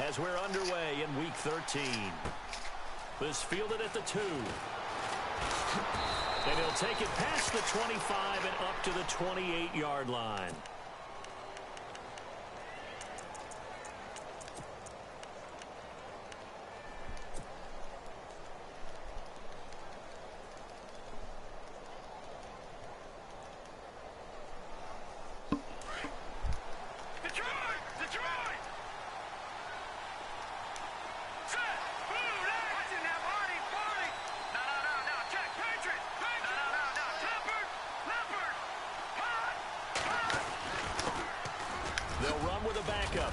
as we're underway in Week 13. This fielded at the 2. And he'll take it past the 25 and up to the 28-yard line.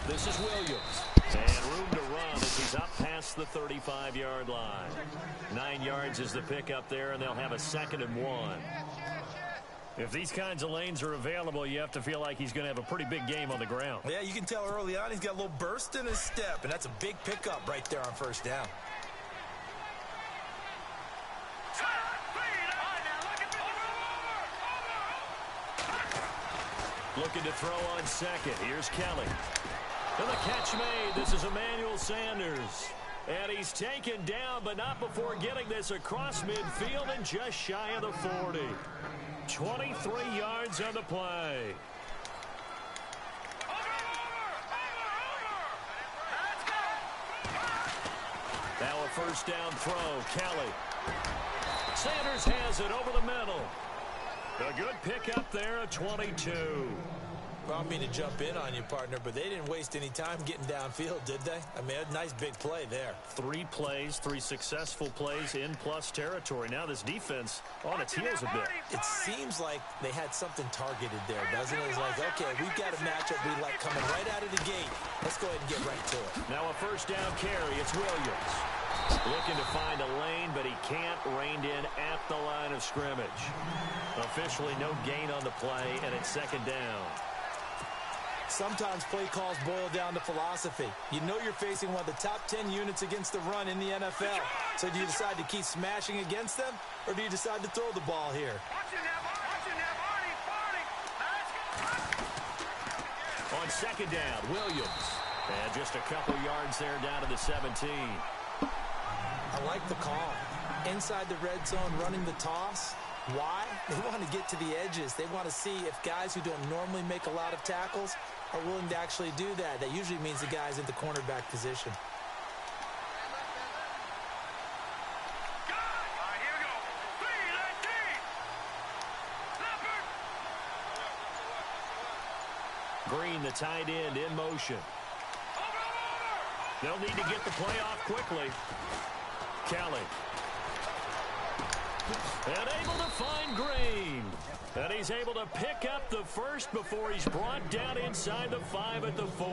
This is Williams, and room to run as he's up past the 35-yard line. 9 yards is the pickup there, and they'll have a 2nd and 1. If these kinds of lanes are available, you have to feel like he's going to have a pretty big game on the ground. Yeah, you can tell early on he's got a little burst in his step, and that's a big pickup right there on first down. Looking to throw on 2nd. Here's Kelly. And the catch made. This is Emmanuel Sanders. And he's taken down, but not before getting this across midfield and just shy of the 40. 23 yards on the play. Now a first down throw. Kelly. Sanders has it over the middle. A good pickup there at 22. Well, I don't mean to jump in on you, partner, but they didn't waste any time getting downfield, did they? I mean, a nice big play there. 3 plays, 3 successful plays in plus territory. Now this defense on its heels a bit. It seems like they had something targeted there, doesn't it? It's like, okay, we've got a matchup we like coming right out of the gate. Let's go ahead and get right to it. Now a first down carry. It's Williams. Looking to find a lane, but he can't. Reined in at the line of scrimmage. Officially no gain on the play, and it's 2nd down. Sometimes play calls boil down to philosophy. You know you're facing one of the top 10 units against the run in the NFL. So do you decide to keep smashing against them, or do you decide to throw the ball here? On 2nd down, Williams. And just a couple yards there down to the 17. I like the call. Inside the red zone running the toss. Why? They want to get to the edges. They want to see if guys who don't normally make a lot of tackles are willing to actually do that. That usually means the guy's in the cornerback position. Green, the tight end, in motion. They'll need to get the play off quickly. Kelly. And able to find Green. And he's able to pick up the first before he's brought down inside the 5 at the 4.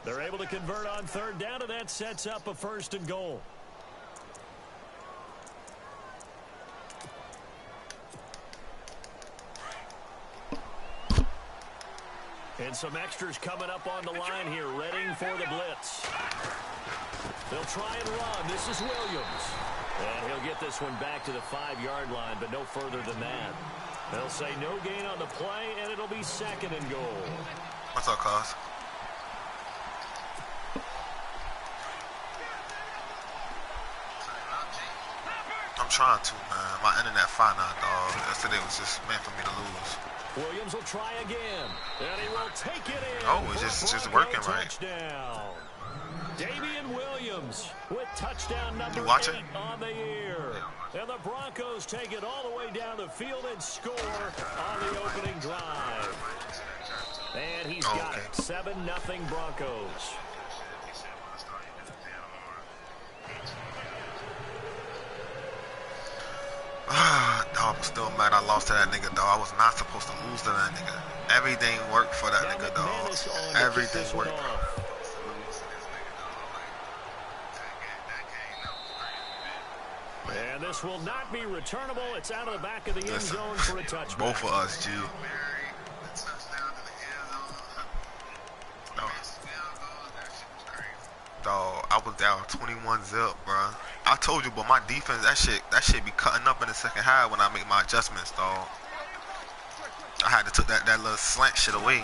They're able to convert on 3rd down, and that sets up a 1st and goal. And some extras coming up on the line here, readying for the blitz. They'll try and run. This is Williams. And he'll get this one back to the 5-yard line, but no further than that. They'll say no gain on the play, and it'll be 2nd and goal. What's up, cuz? I'm trying to, man. My internet fine now, dog. Yesterday was just meant for me to lose. Williams will try again, and he will take it in. Oh, it's just working right. Touchdown. Damian Williams with touchdown number 8 on the year. And the Broncos take it all the way down the field and score on the opening drive. And he's got it. 7-0 Broncos. Dog, I'm still mad I lost to that nigga, dog. I was not supposed to lose to that nigga. Everything worked for that nigga, dog. Everything worked. And this will not be returnable. It's out of the back of the end zone for a touchback. Both of us, G. Dog, I was down 21-0, bro. I told you, but my defense, that shit be cutting up in the second half when I make my adjustments, dog. I had to take that little slant shit away.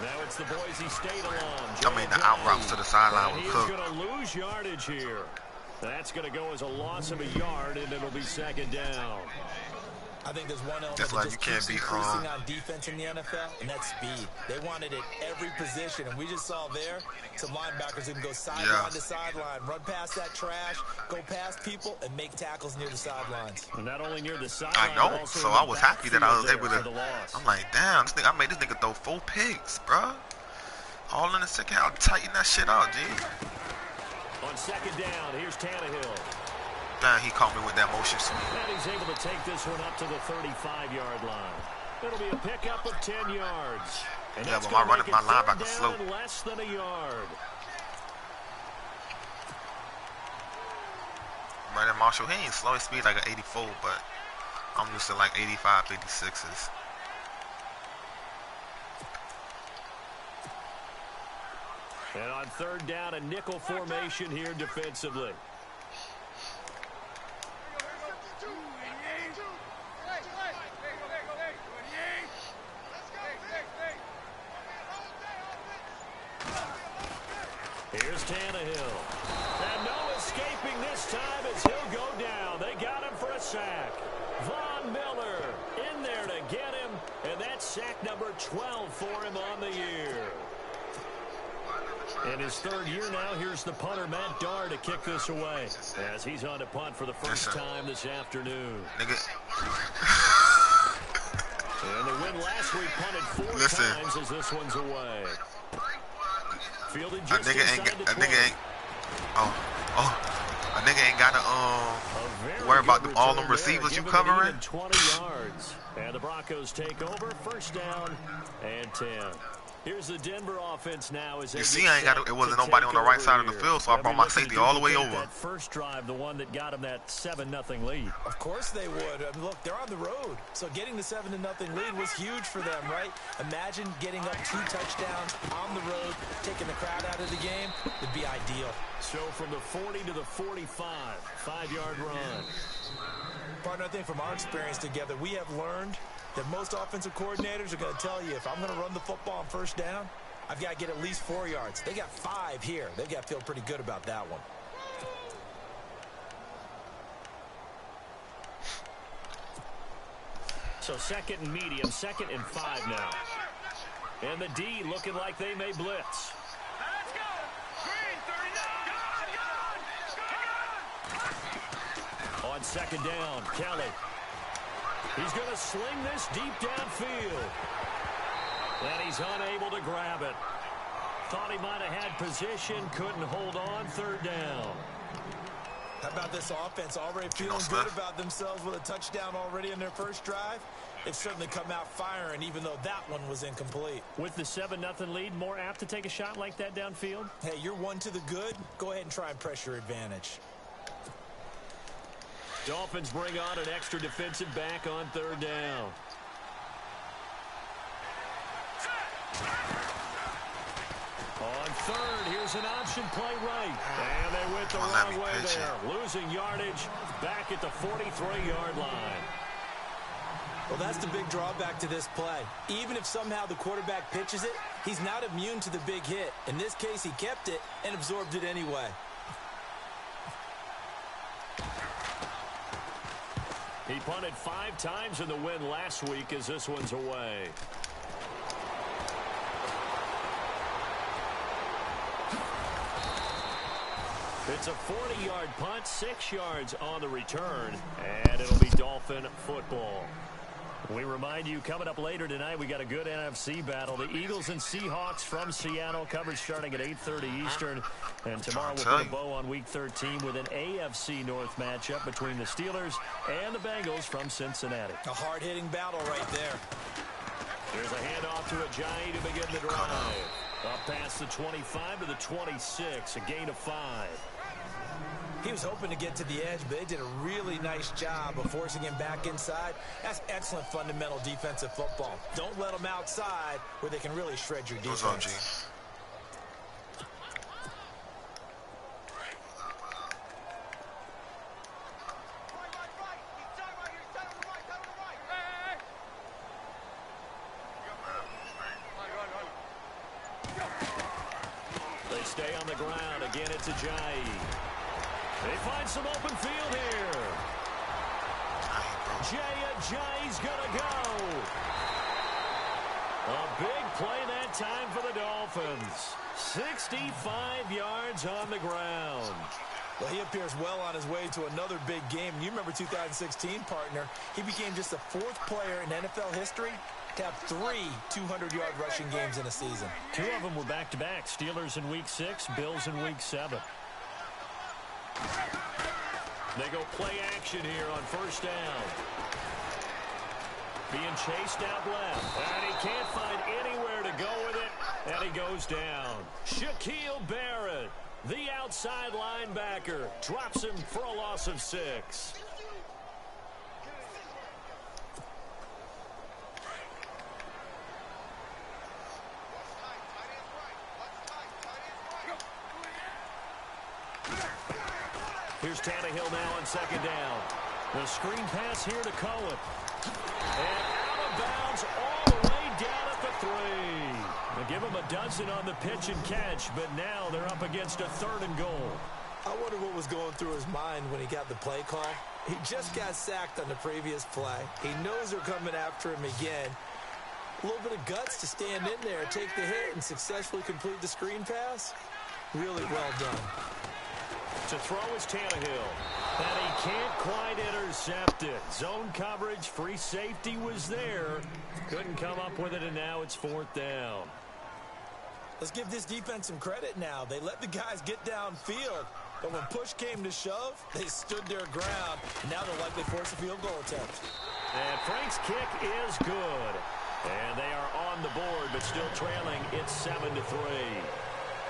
Now it's the Boise State alum. I mean, the out routes to the sideline He's will cook. going to lose yardage here. That's going to go as a loss of a yard, and it'll be second down. I think there's one element That's that like just you can't keeps beat increasing on defense in the NFL, and that's speed. They want it at every position, and we just saw there some linebackers who can go sideline to sideline, run past that trash, go past people, and make tackles near the sidelines. And not only near the sideline, I know, so I was happy that I was able to. I'm like, damn, this nigga, I made this nigga throw 4 picks, bro. All in the second half, tighten that shit out, G. On second down, here's Tannehill. Damn, he caught me with that motion. And he's able to take this one up to the 35-yard line. It'll be a pickup of 10 yards. And yeah, but my linebacker slow. Less than a yard. Right at Marshall, he ain't slow. His speed like an 84, but I'm used to like 85, 86s. And on third down, a nickel formation here defensively. Here's Tannehill. And no escaping this time as he'll go down. They got him for a sack. Von Miller in there to get him. And that's sack number 12 for him on the year. In his third year now, here's the punter, Matt Darr, to kick this away. As he's on to punt for the first time this afternoon. Nigga. And they win last week, punted 4 times as this one's away. Fielded just a nigga ain't got to worry about all them receivers you covering. 20 yards. And the Broncos take over, first down and 10. Here's the Denver offense now. As you see, it wasn't nobody on the right side of the field, so I brought my safety all the way over. That first drive, the one that got him that 7-0 lead. Of course they would. I mean, look, they're on the road, so getting the 7-0 lead was huge for them, right? Imagine getting up 2 touchdowns on the road, taking the crowd out of the game. Would be ideal. So from the 40 to the 45, 5-yard run. Partner, I think from our experience together, we have learned that most offensive coordinators are going to tell you, if I'm going to run the football on first down, I've got to get at least 4 yards. They got 5 here. They've got to feel pretty good about that one. So second and medium, 2nd and 5 now. And the D looking like they may blitz. On second down, Kelly. He's going to sling this deep downfield. And he's unable to grab it. Thought he might have had position, couldn't hold on, third down. How about this offense already feeling good about themselves with a touchdown already in their first drive? They've certainly come out firing, even though that one was incomplete. With the 7-0 lead, more apt to take a shot like that downfield? Hey, you're 1 to the good. Go ahead and try and press your advantage. Dolphins bring on an extra defensive back on third down. On third, here's an option play right. And they went the wrong way there. Losing yardage back at the 43-yard line. Well, that's the big drawback to this play. Even if somehow the quarterback pitches it, he's not immune to the big hit. In this case, he kept it and absorbed it anyway. He punted 5 times in the win last week as this one's away. It's a 40-yard punt, 6 yards on the return, and it'll be Dolphin football. We remind you, coming up later tonight, we got a good NFC battle. The Eagles and Seahawks from Seattle, coverage starting at 8:30 Eastern. And tomorrow we'll put a bow on Week 13 with an AFC North matchup between the Steelers and the Bengals from Cincinnati. A hard-hitting battle right there. There's a handoff to Ajayi to begin the drive. Up past the 25 to the 26, a gain of 5. He was hoping to get to the edge, but they did a really nice job of forcing him back inside. That's excellent fundamental defensive football. Don't let them outside where they can really shred your defense. What's up, G? stay on the ground. Again, it's Ajayi. They find some open field here. Ajayi's going to go. A big play that time for the Dolphins. 65 yards on the ground. Well, he appears well on his way to another big game. You remember 2016, partner. He became just the 4th player in NFL history to have 3 200-yard rushing games in a season. 2 of them were back-to-back. Steelers in Week 6, Bills in Week 7. They go play action here on first down. Being chased out left. And he can't find anywhere to go with it. And he goes down. Shaquille Barrett, the outside linebacker, drops him for a loss of 6. Here's Tannehill now on second down. The screen pass here to Cohen. And out of bounds all the way down at the 3. They give him a dozen on the pitch and catch, but now they're up against a 3rd and goal. I wonder what was going through his mind when he got the play call. He just got sacked on the previous play. He knows they're coming after him again. A little bit of guts to stand in there, take the hit, and successfully complete the screen pass. Really well done. To throw is Tannehill. And he can't quite intercept it. Zone coverage, free safety was there. Couldn't come up with it, and now it's 4th down. Let's give this defense some credit now. They let the guys get downfield. But when push came to shove, they stood their ground. Now they'll likely force a field goal attempt. And Frank's kick is good. And they are on the board, but still trailing. It's 7-3.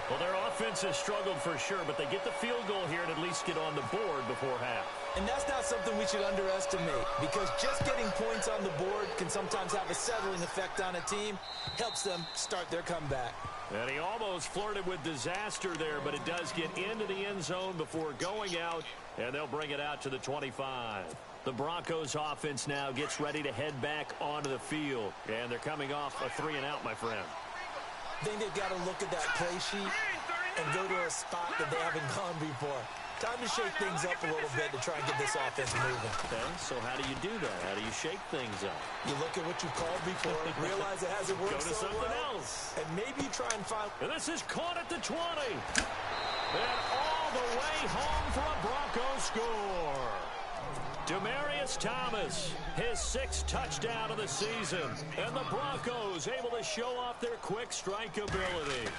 Well, their offense has struggled for sure, but they get the field goal here and at least get on the board before half. And that's not something we should underestimate, because just getting points on the board can sometimes have a settling effect on a team. Helps them start their comeback. And he almost flirted with disaster there, but it does get into the end zone before going out, and they'll bring it out to the 25. The Broncos offense now gets ready to head back onto the field, and they're coming off a 3-and-out, my friend. I think they've got to look at that play sheet and go to a spot that they haven't gone before. Time to shake things up a little bit to try and get this offense moving. Okay, so how do you do that? How do you shake things up? You look at what you called before, realize it hasn't worked so well. Go to something else. And maybe you try and find... And this is caught at the 20. And all the way home for a Broncos score. Demaryius Thomas, his 6th touchdown of the season. And the Broncos able to show off their quick strike ability.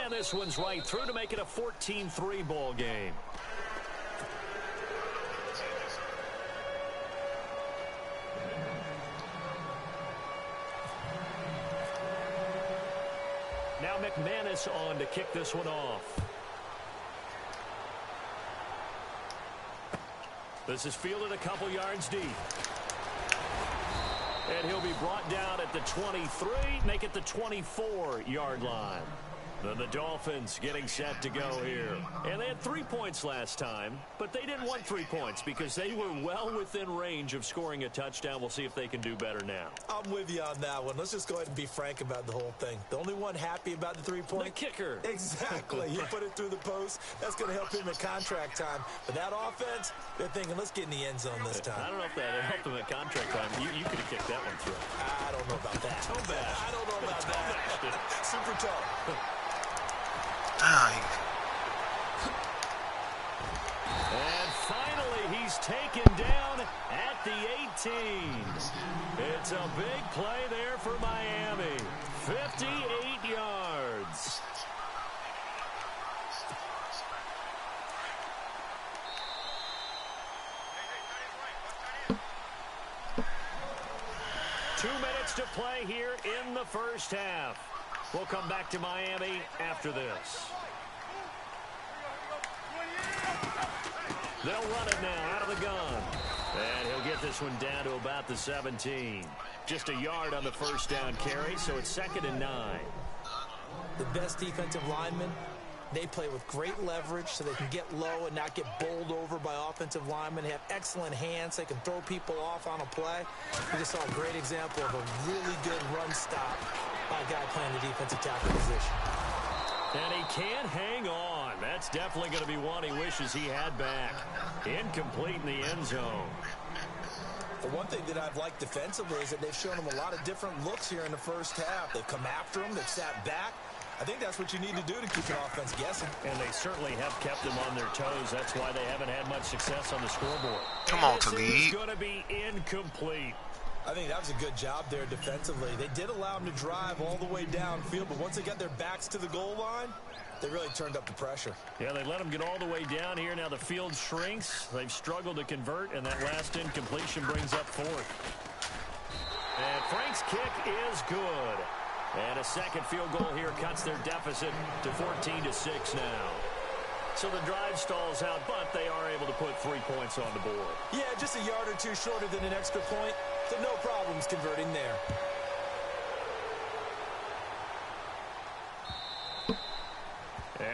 And this one's right through to make it a 14-3 ball game. Now McManus on to kick this one off. This is fielded a couple yards deep. And he'll be brought down at the 23, make it the 24-yard line. Then the Dolphins getting set to go here. And they had 3 points last time, but they didn't want 3 points because they were well within range of scoring a touchdown. We'll see if they can do better now. I'm with you on that one. Let's just go ahead and be frank about the whole thing. The only one happy about the 3-point... The kicker. Exactly. You put it through the post. That's going to help him at contract time. But that offense, they're thinking, let's get in the end zone this time. I don't know if that helped him at contract time. You could have kicked that one through. I don't know about that. Toe bash. I don't know about that. Super toe. And finally, he's taken down at the 18. It's a big play there for Miami. 58 yards. Two minutes to play here in the first half. We'll come back to Miami after this. They'll run it now out of the gun. And he'll get this one down to about the 17. Just a yard on the first down carry, so it's 2nd and 9. The best defensive linemen, they play with great leverage so they can get low and not get bowled over by offensive linemen. They have excellent hands. They can throw people off on a play. We just saw a great example of a really good run stop by a guy playing the defensive tackle position. And he can't hang on. That's definitely going to be one he wishes he had back. Incomplete in the end zone. The one thing that I've liked defensively is that they've shown him a lot of different looks here in the first half. They've come after him. They've sat back. I think that's what you need to do to keep an offense guessing. And they certainly have kept them on their toes. That's why they haven't had much success on the scoreboard. Come on, Talib. This is going to be incomplete. I think that was a good job there defensively. They did allow him to drive all the way downfield, but once they got their backs to the goal line, they really turned up the pressure. Yeah, they let him get all the way down here. Now the field shrinks. They've struggled to convert, and that last incompletion brings up fourth. And Frank's kick is good. And a second field goal here cuts their deficit to 14-6 now. So the drive stalls out, but they are able to put 3 points on the board. Yeah, just a yard or two shorter than an extra point, so no problems converting there.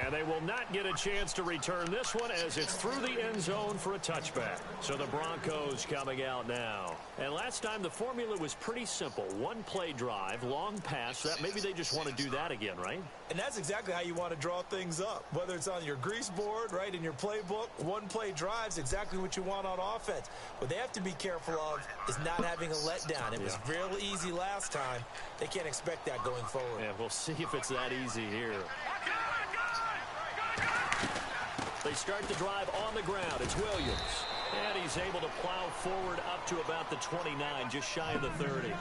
And they will not get a chance to return this one as it's through the end zone for a touchback. So the Broncos coming out now. And last time the formula was pretty simple. One play drive, long pass. That maybe they just want to do that again, right? And that's exactly how you want to draw things up. Whether it's on your grease board, right, in your playbook, one play drive's exactly what you want on offense. What they have to be careful of is not having a letdown. It was real easy last time. They can't expect that going forward. Yeah, we'll see if it's that easy here. They start the drive on the ground. It's Williams. And he's able to plow forward up to about the 29, just shy of the 30.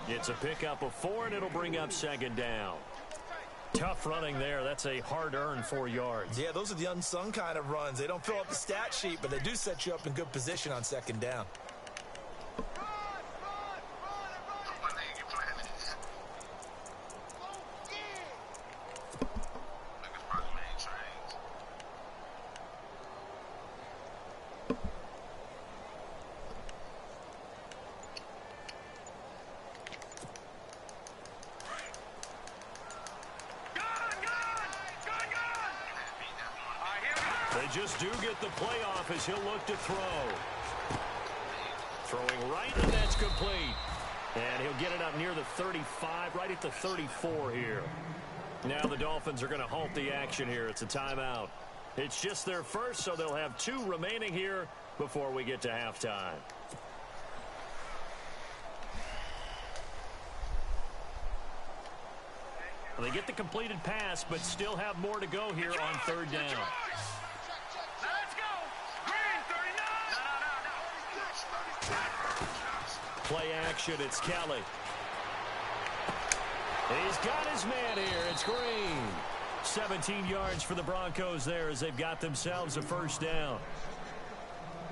It's a pickup of 4, and it'll bring up second down. Tough running there. That's a hard-earned 4 yards. Yeah, those are the unsung kind of runs. They don't fill up the stat sheet, but they do set you up in good position on second down. They just do get the playoff as he'll look to throw. Throwing right, and that's complete. And he'll get it up near the 35, right at the 34 here. Now the Dolphins are going to halt the action here. It's a timeout. It's just their first, so they'll have 2 remaining here before we get to halftime. They get the completed pass, but still have more to go here on third down. Play action, it's Kelly. He's got his man here, it's Green. 17 yards for the Broncos there as they've got themselves a first down.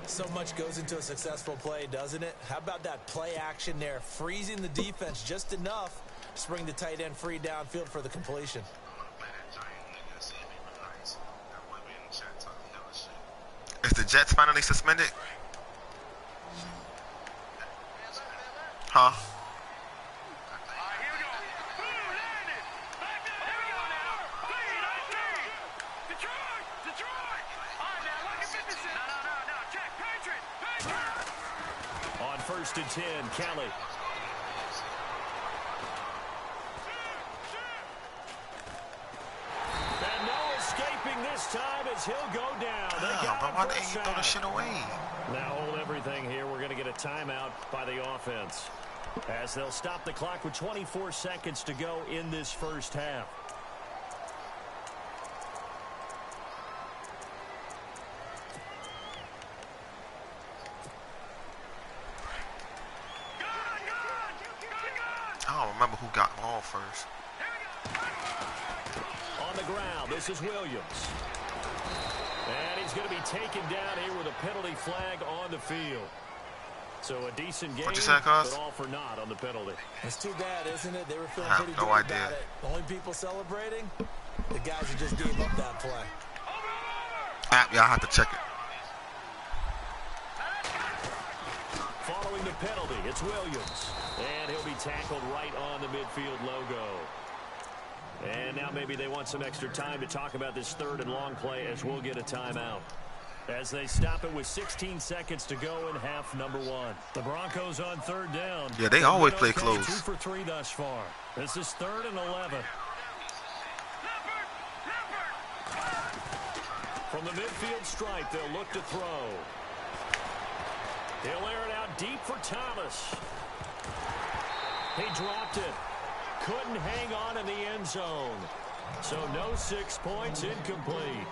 So much goes into a successful play, doesn't it? How about that play action there, freezing the defense just enough to bring the tight end free downfield for the completion. Is the Jets finally suspended? Huh? On 1st and 10, Kelly. And no escaping this time as he'll go down. Why didn't you throw the shit away? Now hold everything here. We're going to get a timeout by the offense as they'll stop the clock with 24 seconds to go in this first half. I don't remember who got ball first. On the ground, this is Williams. And he's going to be taken down here with a penalty flag on the field. So a decent game, What'd you say, Cuz? but all for naught on the penalty. It's too bad, isn't it? They were feeling I have pretty no good idea. about it. The only people celebrating, the guys who just gave up that play. Y'all have to check it. Following the penalty, it's Williams. And he'll be tackled right on the midfield logo. And now maybe they want some extra time to talk about this third and long play as we'll get a timeout. As they stop it with 16 seconds to go in half number 1. The Broncos on third down. Yeah, they always play Okay, close. 2 for 3 thus far. This is 3rd and 11. From the midfield stripe, they'll look to throw. He'll air it out deep for Thomas. He dropped it. Couldn't hang on in the end zone. So no 6 points, incomplete.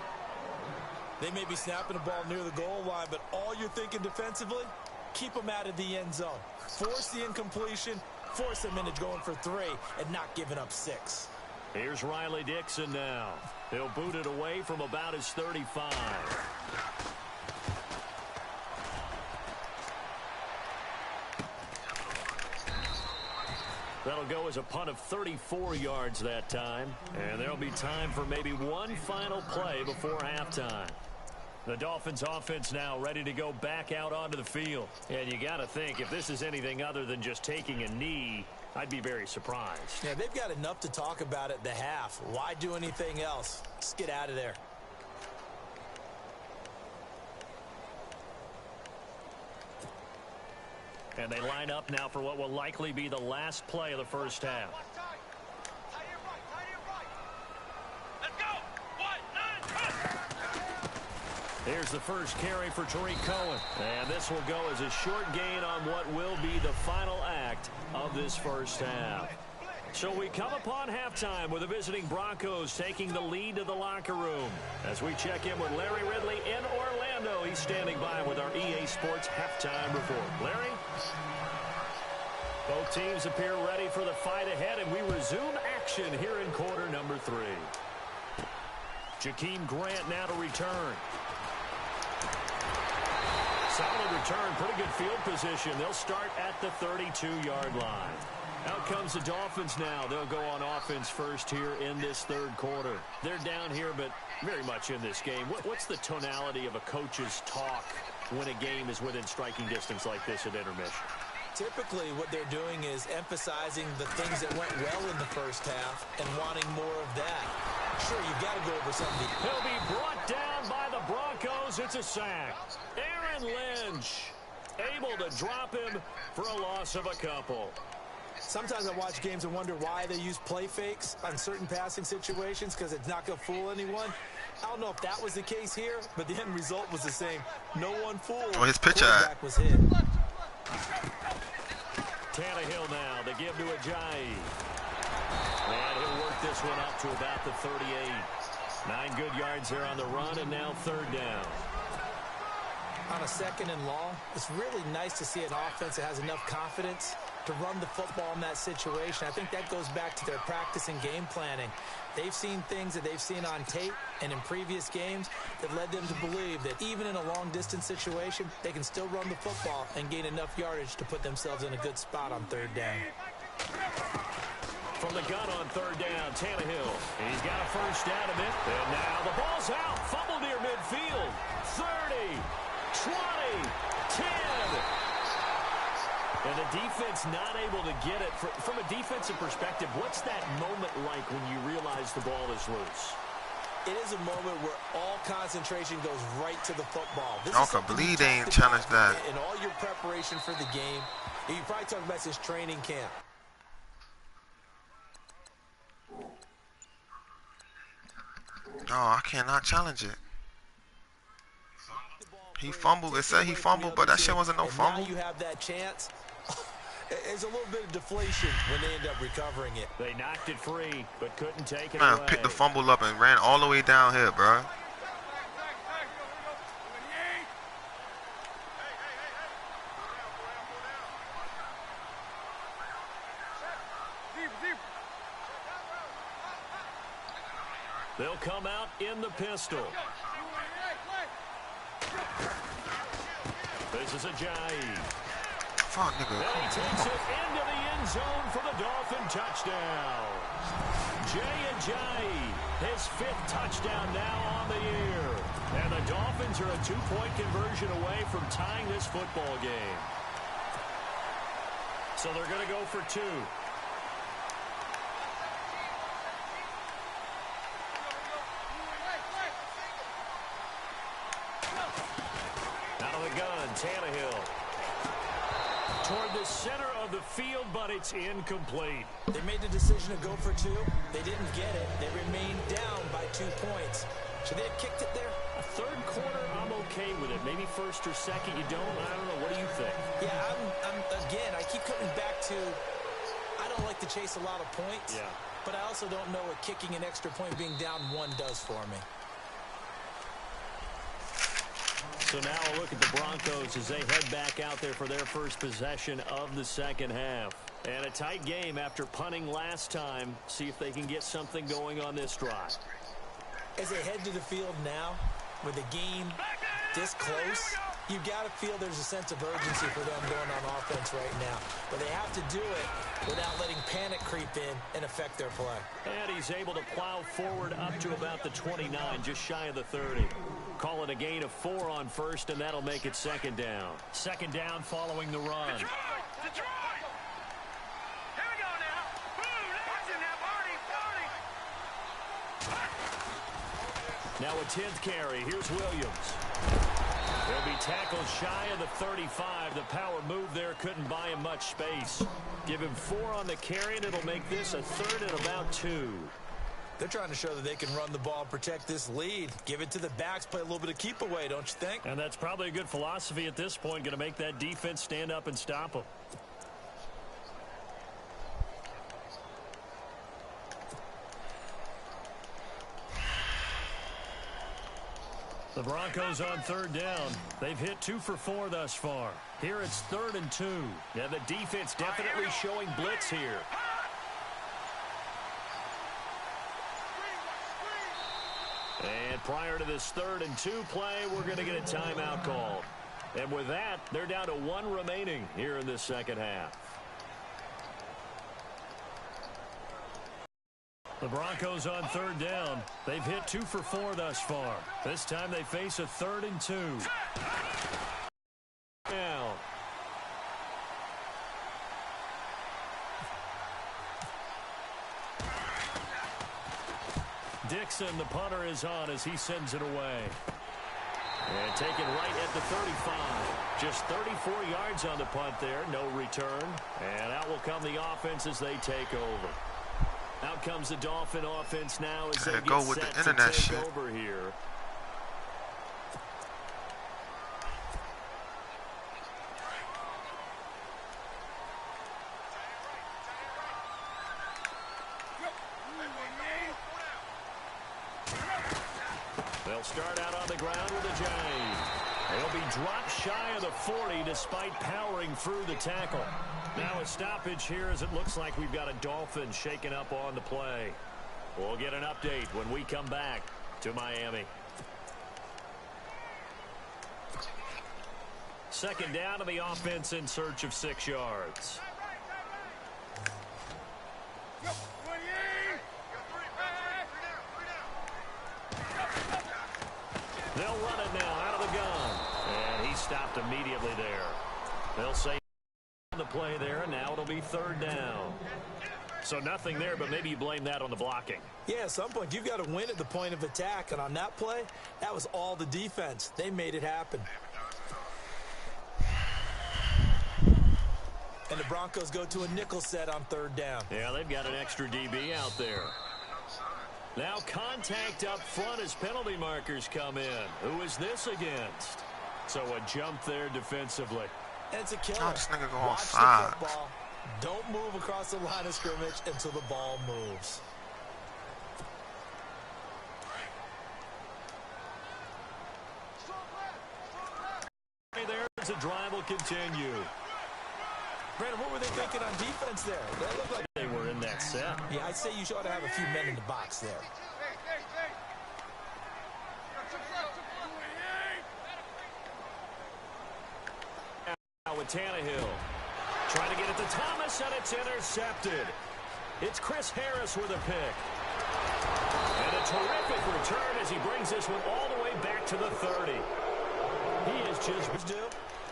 They may be snapping the ball near the goal line, but all you're thinking defensively, keep them out of the end zone. Force the incompletion, force them into going for 3, and not giving up 6. Here's Riley Dixon now. He'll boot it away from about his 35. That'll go as a punt of 34 yards that time. And there'll be time for maybe one final play before halftime. The Dolphins offense now ready to go back out onto the field. And you got to think, if this is anything other than just taking a knee, I'd be very surprised. Yeah, they've got enough to talk about at the half. Why do anything else? Let's get out of there. And they line up now for what will likely be the last play of the first half. Here's the first carry for Tariq Cohen. And this will go as a short gain on what will be the final act of this first half. So we come upon halftime with the visiting Broncos taking the lead to the locker room. As we check in with Larry Ridley in Orlando. He's standing by with our EA Sports halftime report. Larry? Both teams appear ready for the fight ahead, and we resume action here in quarter number 3. Jakeem Grant now to return. Solid return, pretty good field position. They'll start at the 32-yard line. Out comes the Dolphins now. They'll go on offense first here in this third quarter. They're down here, but very much in this game. What's the tonality of a coach's talk when a game is within striking distance like this at intermission? Typically, what they're doing is emphasizing the things that went well in the first half and wanting more of that. Sure, you've got to go over something. He'll be brought down by the Broncos. It's a sack. Aaron Lynch able to drop him for a loss of a couple. Sometimes I watch games and wonder why they use play fakes on certain passing situations, because it's not going to fool anyone. I don't know if that was the case here, but the end result was the same. No one fooled. Oh, his pitcher was hit. Tannehill now, they give to Ajayi. And he'll work this one up to about the 38. 9 good yards there on the run, and now third down. On a second and long, it's really nice to see an offense that has enough confidence to run the football in that situation. I think that goes back to their practice and game planning. They've seen things that they've seen on tape and in previous games that led them to believe that even in a long-distance situation, they can still run the football and gain enough yardage to put themselves in a good spot on third down. From the gun on third down, Tannehill. He's got a first out of it. And now the ball's out. Fumble near midfield. 30, 20, 10. And the defense not able to get it. From a defensive perspective, what's that moment like when you realize the ball is loose? It is a moment where all concentration goes right to the football. I can't believe they ain't challenged that. In all your preparation for the game, you probably talk about this training camp. No, I cannot challenge it. He fumbled. It said he fumbled, but that shit wasn't no fumble. Now you have that chance. There's a little bit of deflation when they end up recovering it. They knocked it free, but couldn't take it Man, away. picked the fumble up and ran all the way down here, bro. They'll come out in the pistol. This is Ajayi. Fuck, nigga. And he takes it into the end zone for the Dolphin touchdown. Jay Ajayi, his 5th touchdown now on the year. And the Dolphins are a 2-point conversion away from tying this football game. So they're going to go for 2. Out of the gun, Tannehill. Toward the center of the field, but it's incomplete. They made the decision to go for 2. They didn't get it. They remained down by 2 points. Should they have kicked it there? A third quarter, I'm okay with it. Maybe first or second, you don't. I don't know. What do you think? Yeah, again, I keep coming back to I don't like to chase a lot of points. Yeah. But I also don't know what kicking an extra point being down 1 does for me. So now a look at the Broncos as they head back out there for their first possession of the second half. And a tight game after punting last time. See if they can get something going on this drive. As they head to the field now, with the game this close, you've got to feel there's a sense of urgency for them going on offense right now. But they have to do it without letting panic creep in and affect their play. And he's able to plow forward up to about the 29, just shy of the 30. Call it a gain of 4 on first, and that'll make it second down. Second down following the run. Detroit! Here we go now. Boom! Watching that party. Now a 10th carry. Here's Williams. He'll be tackled shy of the 35. The power move there couldn't buy him much space. Give him 4 on the carry, and it'll make this a third and about 2. They're trying to show that they can run the ball and protect this lead. Give it to the backs, play a little bit of keep away, don't you think? And that's probably a good philosophy at this point, going to make that defense stand up and stop them. The Broncos on third down. They've hit 2 for 4 thus far. Here it's 3rd and 2. Now the defense definitely showing blitz here. And prior to this 3rd and 2 play, we're going to get a timeout called. And with that, they're down to 1 remaining here in this second half. The Broncos on third down. They've hit 2 for 4 thus far. This time they face a 3rd and 2. Now. Dixon, the punter, is on as he sends it away. And taken right at the 35. Just 34 yards on the punt there. No return. And out will come the offense as they take over. Out comes the Dolphin offense now as they go get with set the internet to take shit. over here. They'll start out on the ground with a jive. They'll be dropped shy of the 40 despite powering through the tackle. Now a stoppage here as it looks like we've got a Dolphin shaking up on the play. We'll get an update when we come back to Miami. Second down to the offense in search of 6 yards. They'll run it now out of the gun. And he stopped immediately there. They'll say the play there, and now it'll be 3rd down. So nothing there, but maybe you blame that on the blocking. Yeah, at some point you've got to win at the point of attack, and on that play, that was all the defense. They made it happen. And the Broncos go to a nickel set on 3rd down. Yeah, they've got an extra DB out there. Now contact up front as penalty markers come in. Who is this against? So a jump there defensively. And it's a killer. Oh, this nigga go Watch offside. the football. Don't move across the line of scrimmage until the ball moves. There's a drive will continue. Brandon, what were they thinking on defense there? That looked like They were in that set. Yeah, I'd say you ought to have a few men in the box there. Now with Tannehill. Trying to get it to Thomas, and it's intercepted. It's Chris Harris with a pick. And a terrific return as he brings this one all the way back to the 30. He is just Do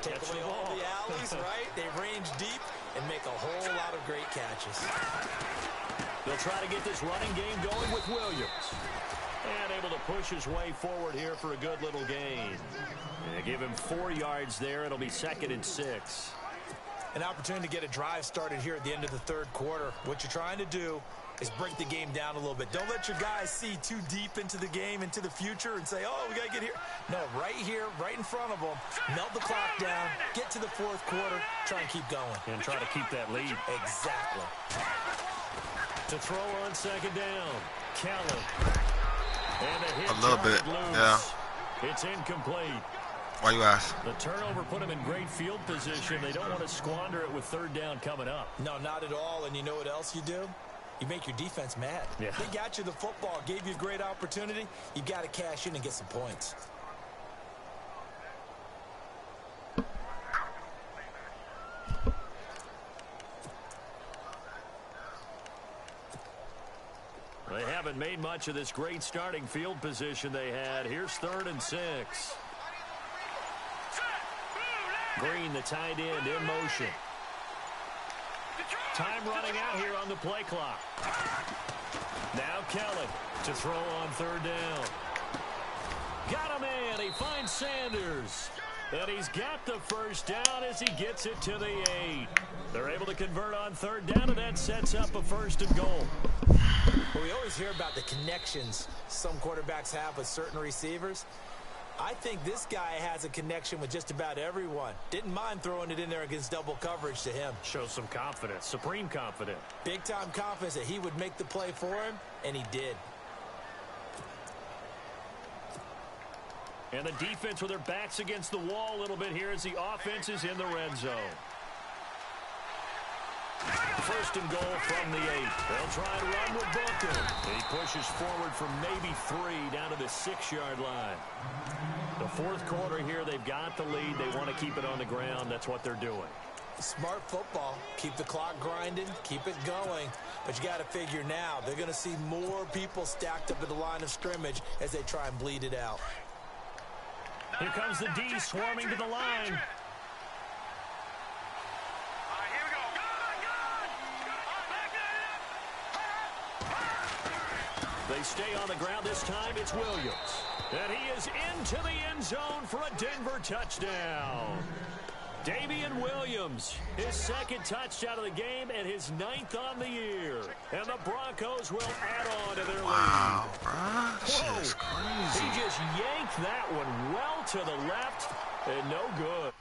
take Catch away the all ball. the alleys, right? They range deep and make a whole lot of great catches. They'll try to get this running game going with Williams. And able to push his way forward here for a good little gain. And they give him 4 yards there. It'll be 2nd and 6. An opportunity to get a drive started here at the end of the 3rd quarter. What you're trying to do is break the game down a little bit. Don't let your guys see too deep into the game, into the future, and say, oh, we got to get here. No, right here, right in front of them. Melt the clock down, get to the fourth quarter, try and keep going. And try to keep that lead. Exactly. To throw on second down, Kelly. And a hit A little bit, loose. yeah. It's incomplete. Why you ask? The turnover put them in great field position. They don't want to squander it with third down coming up. No, not at all. And you know what else you do? You make your defense mad. Yeah. They got you the football, gave you a great opportunity. You got to cash in and get some points. They haven't made much of this great starting field position they had. Here's 3rd and 6. Green, the tight end, in motion. Time running out here on the play clock. Now Kelly to throw on 3rd down. Got him in. He finds Sanders. And he's got the first down as he gets it to the 8. They're able to convert on 3rd down, and that sets up a 1st and goal. Well, we always hear about the connections some quarterbacks have with certain receivers. I think this guy has a connection with just about everyone. Didn't mind throwing it in there against double coverage to him. Shows some confidence, supreme confidence. Big-time confidence that he would make the play for him, and he did. And the defense with their backs against the wall a little bit here as the offense is in the red zone. 1st and goal from the 8. They'll try and run with Booker. He pushes forward from maybe 3 down to the 6-yard line. The 4th quarter here, they've got the lead. They want to keep it on the ground. That's what they're doing. Smart football. Keep the clock grinding. Keep it going. But you got to figure now, they're going to see more people stacked up at the line of scrimmage as they try and bleed it out. Here comes the D swarming to the line. They stay on the ground this time. It's Williams. And he is into the end zone for a Denver touchdown. Damian Williams, his 2nd touchdown of the game and his 9th on the year. And the Broncos will add on to their lead. Wow, bro. Shit is crazy. He just yanked that one well to the left and no good.